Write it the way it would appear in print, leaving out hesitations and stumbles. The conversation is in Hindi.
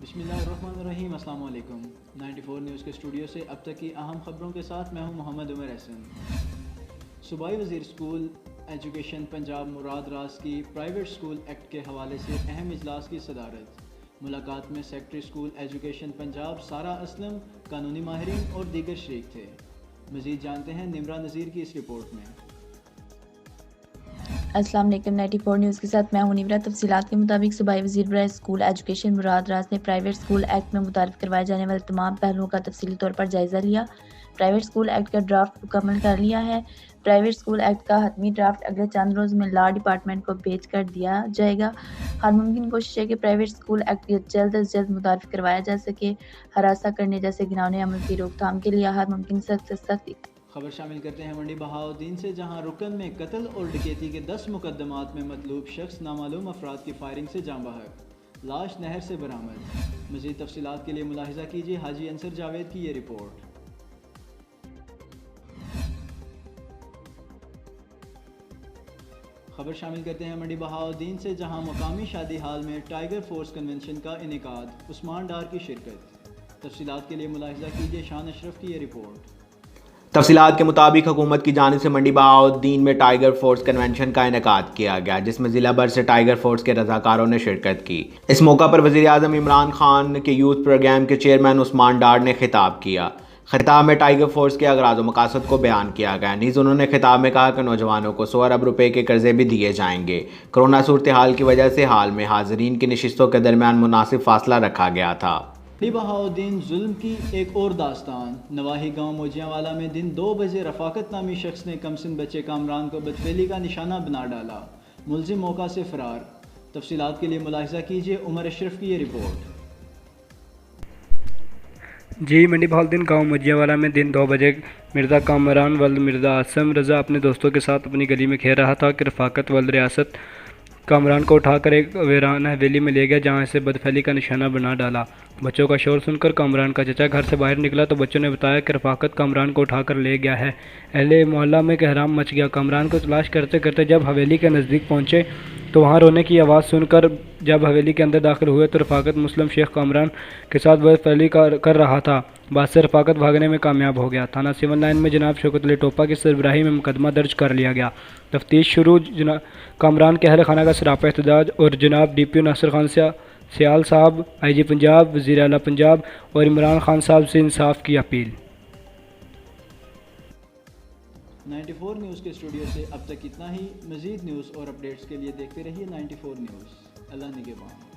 बिस्मिल्लाहिर्रहमानिर्रहीम, अस्सलाम वालेकुम। 94 न्यूज़ के स्टूडियो से अब तक की अहम खबरों के साथ मैं हूं मोहम्मद उमर एहसन। सूबाई वज़ीर स्कूल एजुकेशन पंजाब मुराद रास की प्राइवेट स्कूल एक्ट के हवाले से अहम इजलास की सदारत। मुलाकात में सेक्रेटरी स्कूल एजुकेशन पंजाब सारा असलम, कानूनी माहिरीन और दीगर शरीक थे। मज़ीद जानते हैं निमरा नज़ीर की इस रिपोर्ट में। अस्सलाम वालेकुम। 94 न्यूज़ के साथ मैं हूं निमरा। तफसीलात के मुताबिक सूबाई वज़ीर बराए स्कूल एजुकेशन मुराद रास ने प्राइवेट स्कूल एक्ट में मुतारिफ करवाए जाने वाले तमाम पहलुओं का तफसीली तौर पर जायज़ा लिया। प्राइवेट स्कूल एक्ट का ड्राफ्ट मुकम्मल कर लिया है। प्राइवेट स्कूल एक्ट का हतमी ड्राफ्ट अगले चंद रोज़ में लॉ डिपार्टमेंट को भेज कर दिया जाएगा। हर मुमकिन कोशिश है कि प्राइवेट स्कूल एक्ट जल्द अज जल्द मुतारिफ करवाया जा सके। हरासा करने जैसे घिनौने अमल की रोकथाम के लिए हर मुमकिन सख्त से सख्त खबर शामिल करते हैं मंडी बहाउद्दीन से, जहां रुकन में कत्ल और डकैती के 10 मुकदमात में मतलूब शख्स नामालूम अफराद की फायरिंग से जाँ बहक, लाश नहर से बरामद। मज़ीद तफसीलात के लिए मुलाहिजा कीजिए हाजी अंसर जावेद की ये रिपोर्ट। खबर शामिल करते हैं मंडी बहाउद्दीन से, जहां मुकामी शादी हाल में टाइगर फोर्स कन्वेंशन का इनेकाद, उस्मान डार की शिरकत। तफसीलात के लिए मुलाहिजा कीजिए शान अशरफ की ये रिपोर्ट। तफसीलात के मुताबिक हुकूमत की जानिब से मंडी बहाउद्दीन में टाइगर फोर्स कन्वेंशन का इनेकाद किया गया, जिसमें ज़िला भर से टाइगर फोर्स के रज़ाकारों ने शिरकत की। इस मौका पर वज़ीर आज़म इमरान खान के यूथ प्रोग्राम के चेयरमैन उस्मान डार ने खिताब किया। खिताब में टाइगर फोर्स के अगराज व मकासद को बयान किया गया। नीज़ उन्होंने खिताब में कहा कि नौजवानों को 100 अरब रुपये के कर्जे भी दिए जाएंगे। कोरोना सूरत हाल की वजह से हाल में हाज़रीन की नशिस्तों के दरमियान मुनासिब फासला रखा गया था। बहाउद्दीन जुल्म की एक और दास्तान। नवाही गांव मोजियावाला में दिन 2 बजे रफाकत नामी शख्स ने कमसिन बच्चे कामरान को बदफेली का निशाना बना डाला। मुलजिम मौका से फरार। तफसीलात के लिए मुलाहिजा कीजिए उमर अशरफ की ये रिपोर्ट। जी, मंडी बहाउद्दीन गांव मोजियावाला में दिन 2 बजे मिर्ज़ा कामरान वल्द मिर्ज़ा आसम रज़ा अपने दोस्तों के साथ अपनी गली में खेल रहा था कि रफाकत वल्द रियासत कामरान को उठाकर एक वीराना हवेली में ले गया, जहां से बदफैली का निशाना बना डाला। बच्चों का शोर सुनकर कामरान का चचा घर से बाहर निकला तो बच्चों ने बताया कि रफाकत कामरान को उठाकर ले गया है। अहले मोहल्ला में कहराम मच गया। कामरान को तलाश करते करते जब हवेली के नज़दीक पहुंचे तो वहां रोने की आवाज़ सुनकर जब हवेली के अंदर दाखिल हुए तो रफाकत मुस्लिम शेख कामरान के साथ बदफैली कर रहा था। बाद से रफाकत भागने में कामयाब हो गया। थाना सिविल लाइन में जनाब शौकत अली टोपा की सरबराही में मुकदमा दर्ज कर लिया गया। तफ्तीश शुरू। कामरान के अहल खाना का सरापा एहतजाज और जनाब DPO नासिर खान सियाल साहब, IG पंजाब, वज़ीर आला पंजाब और इमरान खान साहब से इंसाफ की अपील। 94 न्यूज़ के स्टूडियो से अब तक इतना ही। मज़ीद न्यूज़ और अपडेट्स के लिए देखते रहिए 94 न्यूज़। अल्लाह निगहबान।